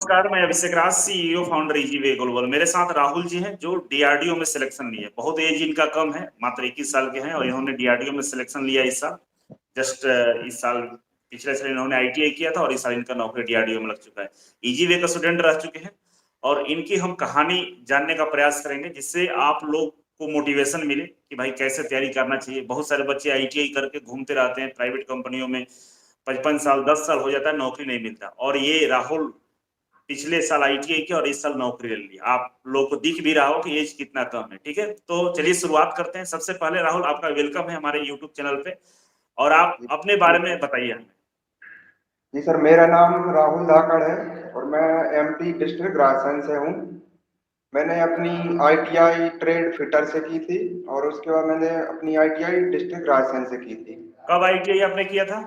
नमस्कार, मैं अभिषेक राज, CEO founder इजीवे global. मेरे साथ राहुल जी हैं जो डीआरडीओ में सिलेक्शन लिए। बहुत एज इनका कम है, मात्र 21 साल के हैं और इन्होंने डीआरडीओ में सिलेक्शन लिया इस साल। जस्ट इस साल, पिछले साल इन्होंने आईटीआई किया था और इस साल इनका नौकरी डीआरडीओ में लग चुका है। इजीवे का स्टूडेंट रह चुके हैं और इनकी हम कहानी जानने का प्रयास करेंगे जिससे आप लोग को मोटिवेशन मिले कि भाई कैसे तैयारी करना चाहिए। बहुत सारे बच्चे आईटीआई करके घूमते रहते हैं प्राइवेट कंपनियों में, 55 साल 10 साल हो जाता है, नौकरी नहीं मिलता। और ये राहुल पिछले साल आईटीआई किया और इस साल नौकरी ले ली। आप लोग को दिख भी रहा हो कि एज कितना कम है। ठीक है, तो चलिए शुरुआत करते हैं। सबसे पहले राहुल, आपका वेलकम है हमारे यूट्यूब चैनल पे और आप अपने बारे में बताइए हमें। जी सर, मेरा नाम राहुल धाकड़ है और मैं एमपी डिस्ट्रिक्ट राजस्थान से हूँ। मैंने अपनी आईटीआई ट्रेड फिटर से की थी और उसके बाद मैंने अपनी आईटीआई डिस्ट्रिक्ट राजस्थान से की थी। कब आईटीआई आपने किया था?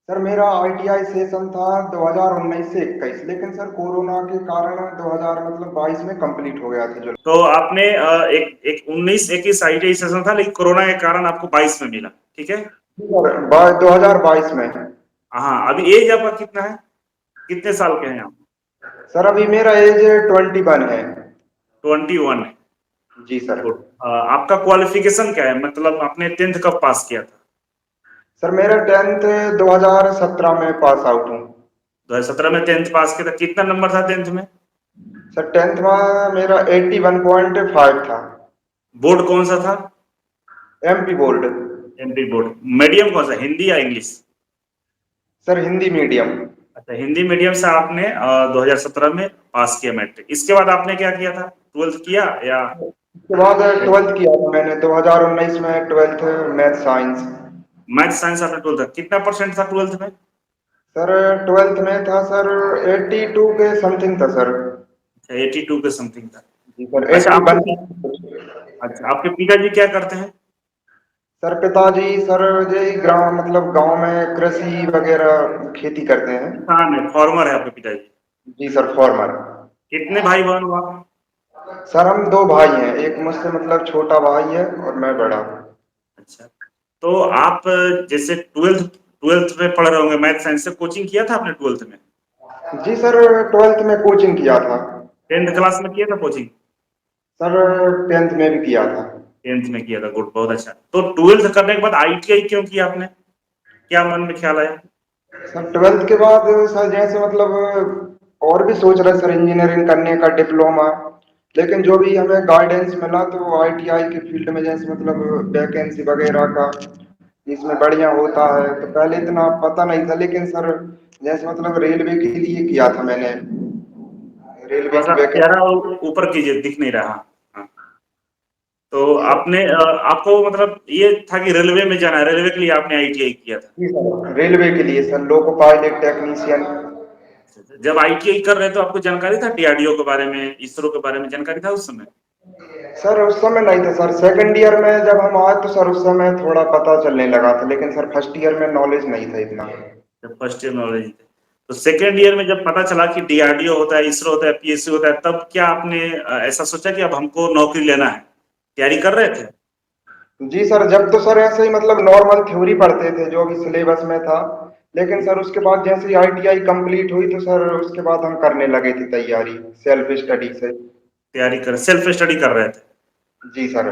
सर मेरा आईटीआई सेशन था 2019 से 21, लेकिन सर कोरोना के कारण 2022 में कंप्लीट हो गया था जो। तो आपने एक एक 19-21 आईटीआई सेशन था, लेकिन कोरोना के कारण आपको 22 में मिला। ठीक है, 2022 में। हाँ। अभी एज आपका कितना है, कितने साल के हैं आप? सर अभी मेरा एज 21 है। 21 है। जी सर। गुड। आपका क्वालिफिकेशन क्या है, मतलब आपने 10th कब पास किया था? सर मेरा 10th 2017 में पास आउट हूँ। 2017 में 10th पास किया था। कितना नंबर था 10th में? सर 10th में मेरा 81.5 था। बोर्ड कौन सा था? MP board. MP board. Medium कौन सा, हिंदी या इंग्लिश? Sir Hindi medium. अच्छा, हिंदी मीडियम से आपने 2017 में पास किया मैट्रिक। इसके बाद आपने क्या किया था, 12th किया या? उसके बाद 12th किया था मैंने 2019 में, 12th math science. Math science आपने 12th था, कितना परसेंट था 12th में? सर 12th में था सर 82 के समथिंग था सर। अच्छा, 82 के समथिंग था। जी सर अच्छा, 81। अच्छा, आपके पिताजी क्या करते हैं? सर पिताजी सर यही ग्राम मतलब गांव में कृषि वगैरह खेती करते हैं। किसान है, फार्मर है आपके पिताजी? जी सर फॉर्मर। कितने भाई बहन हो आप? सर हम दो भाई हैं, एक मुझसे मतलब छोटा भाई है और मैं बड़ा। अच्छा, तो आप जैसे ट्वेल्थ में पढ़ रहे होंगे, मैथ साइंस से कोचिंग किया था आपने 12th में? जी सर 12th में कोचिंग किया था। 10th क्लास में किया था कोचिंग? सर 10th में भी किया था। 10th में किया था, गुड, बहुत अच्छा। तो 12th करने के बाद आईटीआई क्यों किया आपने, क्या मन में ख्याल आया? सर 12th के बाद सर जैसे मतलब और भी सोच रहे सर इंजीनियरिंग करने का डिप्लोमा, लेकिन जो भी हमें गाइडेंस मिला तो आईटीआई के फील्ड में जैसे मतलब वैकेंसी वगैरह का इसमें बढ़िया होता है, तो पहले इतना पता नहीं था, लेकिन सर जैसे मतलब रेलवे के लिए किया था मैंने, रेलवे थोड़ा की सा वैकेंसी। चेहरा ऊपर कीजिए, दिख नहीं रहा। हाँ। तो आपने आपको मतलब ये था कि रेलवे में जाना है, रेलवे के लिए आपने आईटीआई किया था? जी सर रेलवे के लिए सर लोको पायलट टेक्नीशियन। जब आईटीआई कर रहे तो आपको जानकारी था डीआरडीओ के बारे में, इसरो के बारे में जानकारी था उस समय? सर उस समय नहीं था सर, सेकंड ईयर में जब हम आए तो सर उस समय थोड़ा पता चलने लगा था, लेकिन सर फर्स्ट ईयर में नॉलेज नहीं था इतना। जब फर्स्ट ईयर नॉलेज थे, तो सेकेंड ईयर में जब पता चला कि डीआरडीओ होता है, इसरो होता है, पीएससी होता है, तब क्या आपने ऐसा सोचा कि अब हमको नौकरी लेना है? तैयारी कर रहे थे? जी सर जब तो सर ऐसे ही मतलब नॉर्मल थ्योरी पढ़ते थे जो भी सिलेबस में था, लेकिन सर उसके बाद जैसे ही आईटीआई कंप्लीट हुई तो सर उसके बाद हम करने लगे थे तैयारी सेल्फ स्टडी से। तैयारी कर, सेल्फ स्टडी कर रहे थे? जी सर।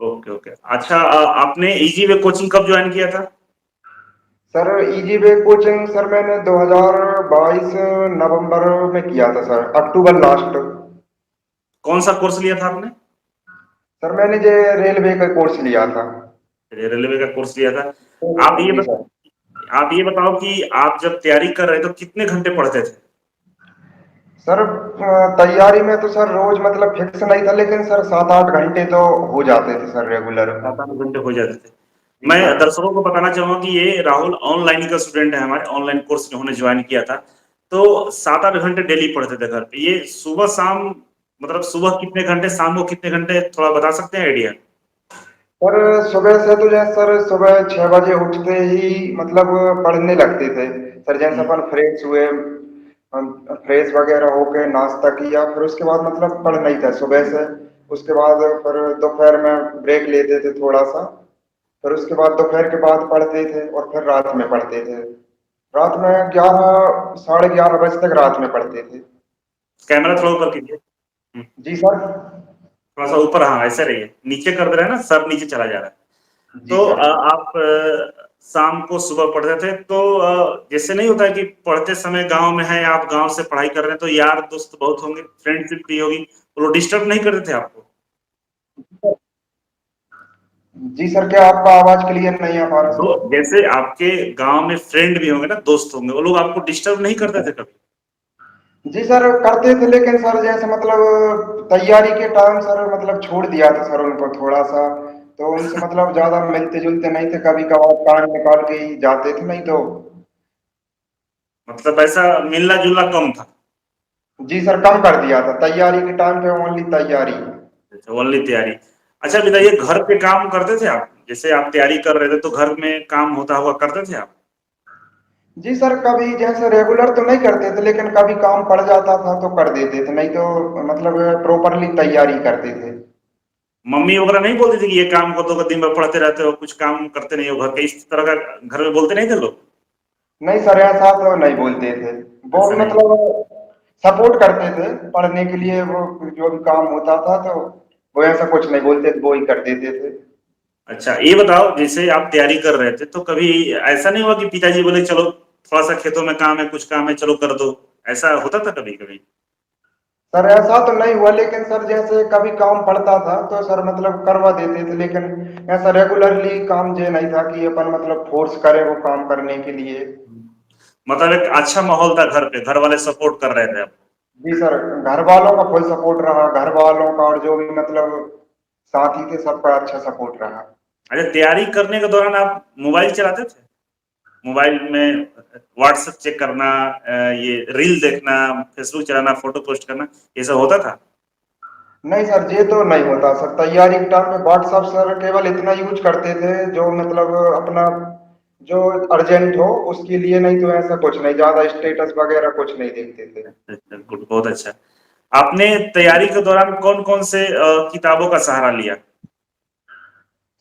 Okay okay. अच्छा, आपने इजी वे कोचिंग कब ज्वाइन किया था? Sir easy way coaching sir मैंने 2022 नवंबर में किया था सर, अक्टूबर लास्ट। कौन सा कोर्स लिया था आपने? सर मैंने जो रेलवे का कोर्स लिया था। रेलवे का कोर्स लिया था। आप ये जी बत, सर। आप ये बताओ कि आप जब तैयारी कर रहे थे तो कितने घंटे पढ़ते थे? सर तैयारी में तो सर रोज मतलब फिक्स नहीं था, लेकिन सर 7-8 घंटे तो हो जाते थे सर रेगुलर। 7-8 घंटे हो जाते थे। जी मैं सर। दर्शकों को बताना चाहूंगा कि ये राहुल ऑनलाइन का स्टूडेंट है, हमारे ऑनलाइन कोर्स इन्होंने ज्वाइन किया था। तो 7-8 घंटे डेली पढ़ते थे घर पे। ये सुबह शाम, मतलब सुबह कितने घंटे, शाम को कितने घंटे, थोड़ा बता सकते हैं आइडिया? सर सुबह से तो जैसे सर सुबह 6 बजे उठते ही मतलब पढ़ने लगते थे सर, जैसे अपन फ्रेश हुए, फ्रेश वगैरह होके नाश्ता किया, फिर उसके बाद मतलब पढ़ना ही था सुबह से। उसके बाद फिर दोपहर में ब्रेक लेते थे थोड़ा सा, फिर उसके बाद दोपहर के बाद पढ़ते थे और फिर रात में पढ़ते थे। रात में 11 11:30 बजे तक रात में पढ़ते थे। कैमरा थोड़ा ऊपर कीजिए। जी सर। थोड़ा सा ऊपर, हाँ ऐसे रहिए, नीचे कर दे रहे हैं ना, सर नीचे चला जा रहा है। जी तो सर। आप शाम को सुबह पढ़ते थे, तो जैसे नहीं होता है कि पढ़ते समय गांव में है, आप गांव से पढ़ाई कर रहे हैं, तो यार दोस्त बहुत होंगे, फ्रेंडशिप भी होगी, वो लोग डिस्टर्ब नहीं करते थे आपको? जी सर, क्या आपका आवाज क्लियर नहीं आ पा रहा तो सर? जैसे आपके गांव में फ्रेंड भी होंगे ना, दोस्त होंगे, वो लोग आपको डिस्टर्ब नहीं करते थे कभी? जी सर, करते थे, लेकिन सर जैसे मतलब तैयारी के टाइम सर मतलब छोड़ दिया था सर उनको थोड़ा सा। तो उनसे मतलब ज्यादा मिलते जुलते नहीं थे, कभी कभार टाइम निकाल के ही जाते थे, नहीं तो। मतलब ऐसा मिलना जुलना कम था? जी सर, कम कर दिया था तैयारी के टाइम पे, ओनली तैयारी। ओनली तैयारी। अच्छा बताइए, घर पे काम करते थे आप? जैसे आप तैयारी कर रहे थे तो घर में काम होता हुआ करते थे आप? जी सर, कभी जैसे रेगुलर तो नहीं करते थे, लेकिन कभी काम पड़ जाता था तो कर देते थे, नहीं तो मतलब प्रॉपरली तैयारी करते थे। मम्मी वगैरह नहीं बोलती थी कि ये काम को तो दिन भर पढ़ते रहते हो, कुछ काम करते नहीं हो घर के, इस तरह का घर में बोलते नहीं थे लोग? नहीं सर, ऐसा तो नहीं बोलते थे। वो ऐसा नहीं? मतलब सपोर्ट करते थे पढ़ने के लिए, वो जो भी काम होता था तो वो ऐसा कुछ नहीं बोलते थे, वो ही कर देते थे। अच्छा ये बताओ, जैसे आप तैयारी कर रहे थे तो कभी ऐसा नहीं हुआ कि पिताजी बोले चलो थोड़ा सा खेतों में काम है, कुछ काम है, चलो कर दो? ऐसा होता था कभी कभी? सर ऐसा तो नहीं हुआ, लेकिन सर जैसे कभी काम पड़ता था तो सर मतलब करवा देते थे, लेकिन ऐसा रेगुलरली काम जे नहीं था कि अपन मतलब फोर्स करे वो काम करने के लिए। मतलब एक अच्छा माहौल था घर पे, घर वाले सपोर्ट कर रहे थे आप? जी सर, घर वालों का फुल सपोर्ट रहा, घर वालों का और जो भी मतलब साथी थे सबका अच्छा सपोर्ट रहा। अच्छा, तैयारी करने के दौरान आप मोबाइल चलाते थे? मोबाइल में व्हाट्सएप चेक करना, ये रील देखना, फेसबुक चलाना, फोटो पोस्ट करना, ये सब होता था? नहीं सर, ये तो नहीं होता सर, तैयारी के टाइम पे व्हाट्सएप सर केवल इतना यूज करते थे जो मतलब अपना जो अर्जेंट हो उसके लिए, नहीं तो ऐसा कुछ नहीं, ज्यादा स्टेटस वगैरह कुछ नहीं देखते थे। अच्छा, गुड, बहुत अच्छा। आपने तैयारी के दौरान कौन कौन से किताबों का सहारा लिया?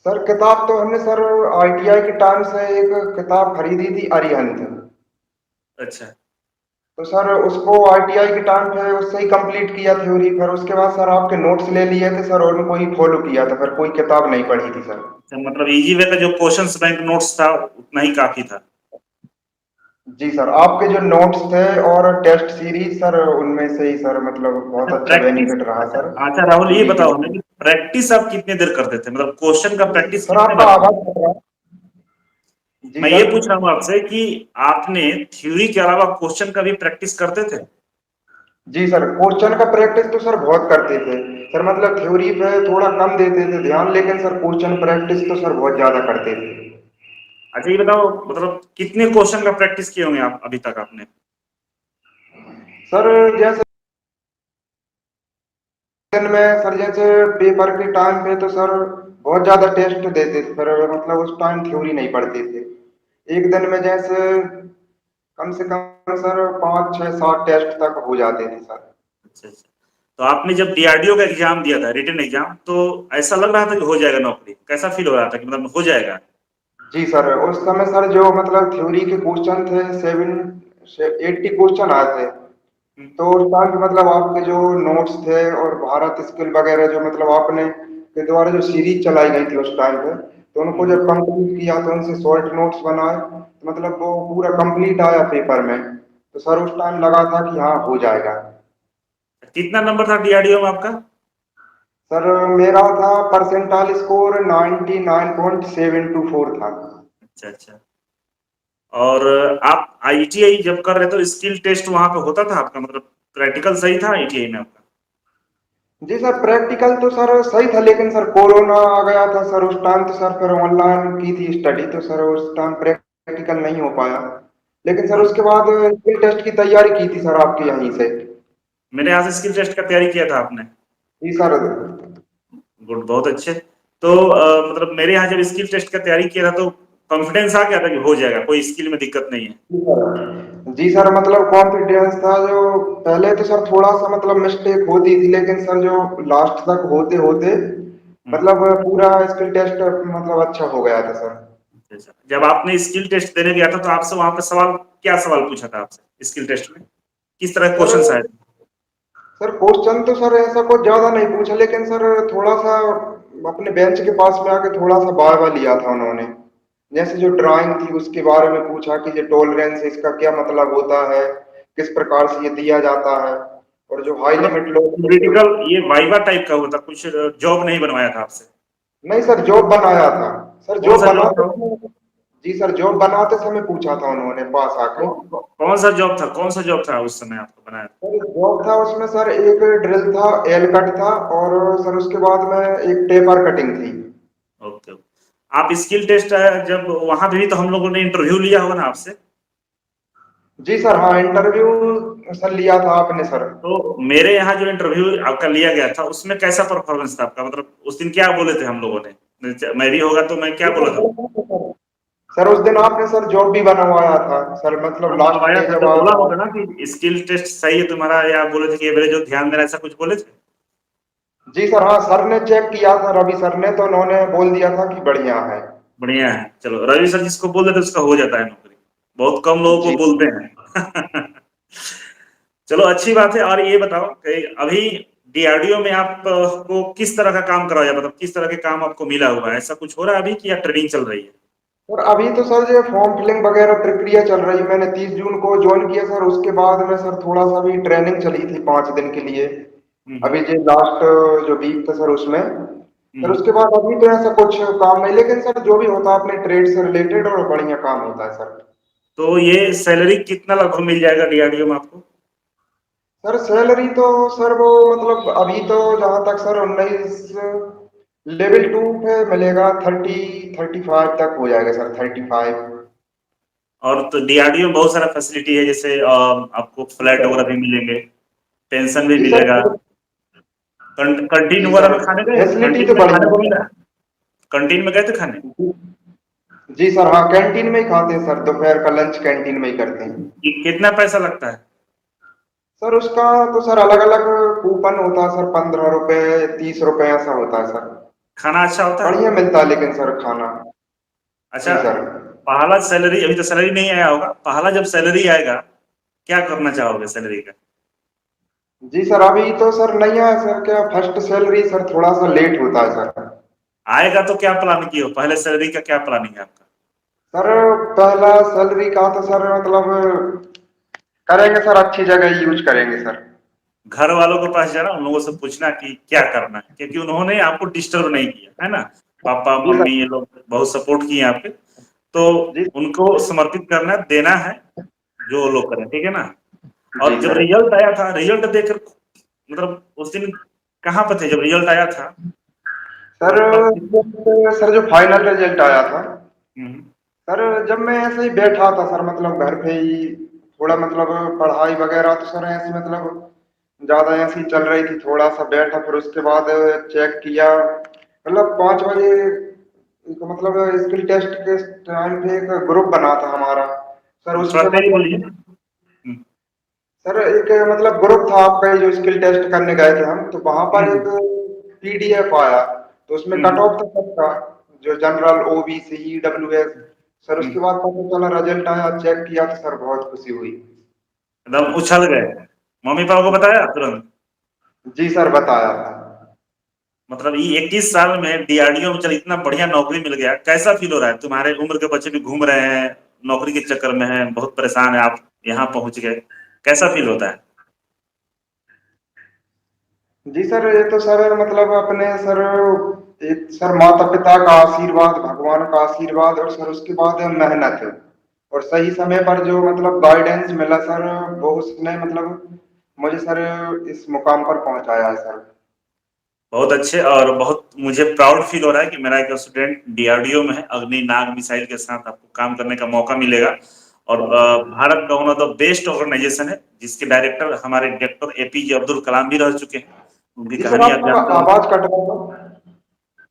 सर किताब तो हमने सर आईटीआई के टाइम से एक किताब खरीदी थी, अरिहंत। अच्छा। तो सर उसको आईटीआई के टाइम पे उससे ही कंप्लीट किया थ्योरी, फिर उसके बाद सर आपके नोट्स ले लिए थे सर, और उनको ही फॉलो किया था, फिर कोई किताब नहीं पढ़ी थी सर। अच्छा, मतलब इजी वे का जो क्वेश्चंस बैंक नोट्स था उतना ही काफी था? जी सर, आपके जो नोट्स थे और टेस्ट सीरीज सर, उनमें से ही सर मतलब बहुत अच्छा अच्छा प्रैक्टिस। बेनिफिट रहा अच्छा सर। अच्छा राहुल, ये जी जी। बताओ हमें कि प्रैक्टिस आप कितने देर करते थे, मतलब क्वेश्चन का प्रैक्टिस सर कितने आपका बार करते आवाज थे? कट रहा है। जी मैं ये सर। पूछ रहा हूँ आपसे कि आपने थ्योरी के अलावा क्वेश्चन का भी प्रैक्टिस करते थे? जी सर, क्वेश्चन का प्रैक्टिस तो सर बहुत करते थे सर, मतलब थ्योरी पे थोड़ा कम देते थे ध्यान, लेकिन सर क्वेश्चन प्रैक्टिस तो सर बहुत ज्यादा करते थे। अच्छा ये बताओ, मतलब कितने क्वेश्चन का प्रैक्टिस किए होंगे आप अभी तक आपने? सर जैसे दिन में सर जैसे पेपर के टाइम पे तो सर बहुत ज्यादा टेस्ट देते थे, पर मतलब उस टाइम थ्योरी नहीं पढ़ते थे। एक दिन में जैसे कम से कम सर 5 6 7 टेस्ट तक हो जाते थे सर। अच्छा अच्छा। तो आपने जब डीआरडीओ का एग्जाम दिया था, रिटन एग्जाम, तो ऐसा लग रहा था कि हो जाएगा नौकरी? कैसा फील हो रहा था कि मतलब हो जाएगा? जी सर, उस समय सर जो मतलब थ्योरी के क्वेश्चन थे 80 क्वेश्चन आए थे। हम्म, तो उस टाइम पे मतलब आपके जो नोट्स थे और भारत स्किल वगैरह जो मतलब आपने के द्वारा जो सीरीज चलाई गई थी उस टाइम पे, तो उनको हम्म। जब कंप्लीट किया तो उनसे शॉर्ट नोट्स बनाए, तो मतलब वो पूरा कंप्लीट आया पेपर में। तो सर उस टाइम लगा था कि हाँ हो जाएगा। कितना नंबर था डीआरडीओ में आपका? सर मेरा था परसेंटाइल स्कोर 99.724 था। अच्छा अच्छा। और आप आईटीआई जब कर रहे थे, स्किल टेस्ट वहां पे होता था आपका, मतलब प्रैक्टिकल सही था आईटीआई में आपका? जी सर, प्रैक्टिकल तो सर सही था, लेकिन सर कोरोना आ गया था सर उस टाइम, तो सर फिर ऑनलाइन की थी स्टडी, तो सर उस टाइम प्रैक्टिकल नहीं हो पाया। लेकिन सर उसके बाद स्किल टेस्ट की तैयारी की थी सर आपके यहीं से। मेरे यहाँ से स्किल टेस्ट का तैयारी किया था आपने? जी सर। गुड, बहुत अच्छे। तो मतलब मेरे यहाँ जब स्किल टेस्ट का तैयारी किया था तो कॉन्फिडेंस आ गया था कि हो जाएगा, कोई स्किल में दिक्कत नहीं है? जी सर, मतलब कॉन्फिडेंस था जो पहले तो सर थोड़ा सा मतलब मिस्टेक होती थी, लेकिन सर जो लास्ट तक होते होते हम्म। मतलब पूरा स्किल टेस्ट मतलब अच्छा हो गया था सर। अच्छा। जब आपने स्किल टेस्ट देने गया था तो आपसे वहां पे सवाल, क्या सवाल पूछा था आपसे स्किल टेस्ट में, किस तरह के सर क्वेश्चन आए थे? सर क्वेश्चन तो सर ऐसा कुछ ज्यादा नहीं पूछा, लेकिन सर थोड़ा सा अपने बेंच के पास में आके थोड़ा सा बारवा लिया था उन्होंने। जैसे जो ड्राइंग थी उसके बारे में पूछा कि ये टॉलरेंस है, इसका क्या मतलब होता है, किस प्रकार से ये दिया जाता है, और जो हाई मतलब लिमिट लो। थ्योरेटिकल ये वाइवा टाइप का होता, कुछ जॉब नहीं बनवाया था आपसे? नहीं सर, जॉब बनाया था। सर कौन जॉब सा जॉब बनाते था? समय, जी सर जॉब बनाते समय पूछा था उन्होंने पास आके। कौन सा जॉब था, कौन सा जॉब था उस समय आपको बनाया था? सर जॉब था उसमें सर, एक ड्रिल था, एल कट था, और सर उसके बाद में एक टेपर कटिंग थी। Okay okay. आप स्किल टेस्ट जब वहां पे भी तो हम लोगों ने इंटरव्यू लिया होगा ना आपसे? जी सर हाँ, इंटरव्यू सर लिया था आपने सर। तो मेरे यहाँ जो इंटरव्यू आपका लिया गया था उसमें कैसा परफॉर्मेंस था आपका, मतलब उस दिन क्या बोले थे हम लोगों ने, मैं भी होगा तो मैं क्या जी बोला था? सर, सर उस दिन आपने सर जॉब भी बनवाया था सर, मतलब हाँ लास्ट बनवाया डे था जब तो बोला आप। होगा ना कि स्किल टेस्ट सही है तुम्हारा, या आप बोले थे कि ये मेरे जो ध्यान देना, ऐसा कुछ बोले थे? जी सर हाँ, सर ने चेक किया था, रवि सर ने, तो उन्होंने बोल दिया था कि बढ़िया है। बढ़िया है, चलो रवि सर जिसको बोल देते उसका हो जाता है नौकरी, बहुत कम लोगों को जी बोलते हैं। चलो अच्छी बात है। और ये बताओ कि अभी डीआरडीओ में आपको किस तरह का काम कराया, मतलब किस तरह के काम आपको मिला हुआ है, ऐसा कुछ हो रहा है अभी कि या ट्रेनिंग चल रही है? सर, अभी तो सर जो फॉर्म फिलिंग वगैरह प्रक्रिया चल रही है, मैंने 30 जून को ज्वाइन किया सर, उसके बाद में सर थोड़ा सा भी ट्रेनिंग चली थी 5 दिन के लिए। हम्म अभी जो लास्ट जो वीक था सर उसमें, सर हम्म। उसके बाद अभी तो ऐसा कुछ काम नहीं, लेकिन सर जो भी होता है अपने ट्रेड से रिलेटेड और बढ़िया काम होता है सर। तो ये सैलरी कितना लगभग मिल जाएगा डीआरडीओ में आपको? सर सैलरी तो सर वो मतलब अभी तो जहाँ तक सर 19 लेवल 2 पे मिलेगा, 35 तक हो जाएगा सर, 35। और तो डीआरडीओ में बहुत सारा फैसिलिटी है, जैसे आपको फ्लैट वगैरह भी मिलेंगे, पेंशन भी जी सर। मिलेगा। कंटीन जी वगैरह सर, में खाने गए, फैसिलिटी कंटीन तो में खाने बढ़िया को मिला? कंटीन में गए थे खाने? है। जी सर हाँ, कैंटीन में ही खाते हैं सर, दोपहर का लंच कैंटीन में ही करते हैं। कितना पैसा लगता है? सर उसका तो सर अलग अलग कूपन होता है सर, 15 रुपए, 30 रुपए ऐसा होता है सर। खाना अच्छा होता है? बढ़िया मिलता है लेकिन सर खाना। अच्छा। जी सर। पहला सैलरी, अभी तो सैलरी नहीं आया होगा, पहला जब सैलरी आएगा क्या करना चाहोगे सैलरी का? जी सर अभी तो सर नहीं आया सर, क्या फर्स्ट सैलरी सर थोड़ा सा लेट होता है सर। आएगा तो क्या प्लान किए हो, पहले सैलरी का क्या प्लानिंग है आपका? सर पहला सैलरी का तो सर मतलब करेंगे सर, अच्छी जगह यूज करेंगे सर। घर वालों के पास जाना, उन लोगों से पूछना कि क्या करना है, क्योंकि उन्होंने आपको डिस्टर्ब नहीं किया है ना। पापा जी मम्मी सर। ये लोग बहुत सपोर्ट किए आपके, तो जी। उनको समर्पित करना, देना है जो वो लोग करें, ठीक है ना। जी और जब सर। रिजल्ट आया था, रिजल्ट देखकर मतलब उस दिन कहाँ पर थे जब रिजल्ट आया था? सर मतलब सर जो फाइनल रिजल्ट आया था हम्म, सर, जब मैं ऐसे ही बैठा था सर, मतलब घर पे ही थोड़ा मतलब पढ़ाई वगैरह तो सर ऐसे मतलब ज्यादा ऐसी ही चल रही थी, थोड़ा सा बैठा, फिर उसके बाद चेक किया, मतलब 5 बजे मतलब स्किल टेस्ट के टाइम पे एक ग्रुप बना था हमारा सर, उस थोड़ा पे तेज बोलिए। मतलब सर एक मतलब ग्रुप था आपका, जो स्किल टेस्ट करने गए थे हम, तो वहां पर एक हम्म पीडीएफ आया, तो उसमें कट हम्म ऑफ था सबका, जो जनरल ओबीसी ईडब्ल्यूएस। सर उसके हम्म। बाद पता चला, रिजल्ट आया, चेक किया तो सर बहुत खुशी हुई। एकदम उछल गए, मम्मी पापा को बताया तुरंत? जी सर बताया था। मतलब ये 21 साल में डीआरडीओ में चल इतना बढ़िया नौकरी मिल गया, कैसा फील हो रहा है? तुम्हारे उम्र के बच्चे भी घूम रहे हैं, नौकरी के चक्कर में हैं, बहुत परेशान है, आप यहाँ पहुंच गए, कैसा फील होता है? जी सर ये तो सर मतलब अपने सर, एक सर माता पिता का आशीर्वाद, भगवान का आशीर्वाद, और सर उसके बाद मेहनत, और सही समय पर जो मतलब गाइडेंस मिला सर, वो उसने मतलब मुझे सर इस मुकाम पर पहुंचाया है सर। बहुत अच्छे, और बहुत मुझे प्राउड फील हो रहा है कि मेरा एक स्टूडेंट डीआरडीओ में है, अग्नि नाग मिसाइल के साथ आपको काम करने का मौका मिलेगा। और भारत का one of the best organisation है, जिसके डायरेक्टर हमारे डॉक्टर एपीजे अब्दुल कलाम भी रह चुके हैं, उनकी जी सर कहानी आप आपका जानते होंगे। आवाज कट रहा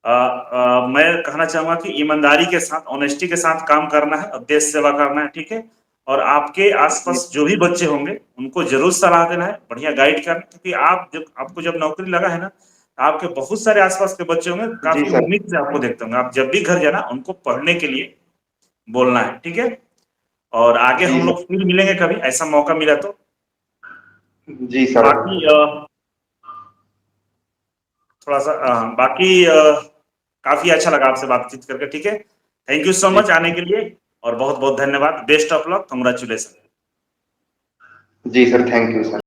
था। मैं कहना चाहूंगा कि ईमानदारी के साथ, ऑनेस्टी के साथ काम करना है और देश सेवा करना है, ठीक है। और आपके जी आसपास जो भी बच्चे होंगे उनको जरूर सलाह देना है, बढ़िया गाइड करना है, क्योंकि आप जब आपको जब नौकरी लगा है ना, तो आपके बहुत सारे आसपास के बच्चे होंगे, जी काफी सर। उम्मीद से आपको देखते होंगे। आप जब भी घर जाना उनको पढ़ने के लिए बोलना है, ठीक है। और आगे जी हम सर। लोग फिर मिलेंगे कभी, ऐसा मौका मिला तो। जी सर। बाकी थोड़ा सा बाकी काफी अच्छा लगा आपसे बातचीत करके, ठीक है। थैंक यू सो जी मच आने के लिए, और बहुत बहुत धन्यवाद। Best of luck, congratulation. जी सर, थैंक यू सर।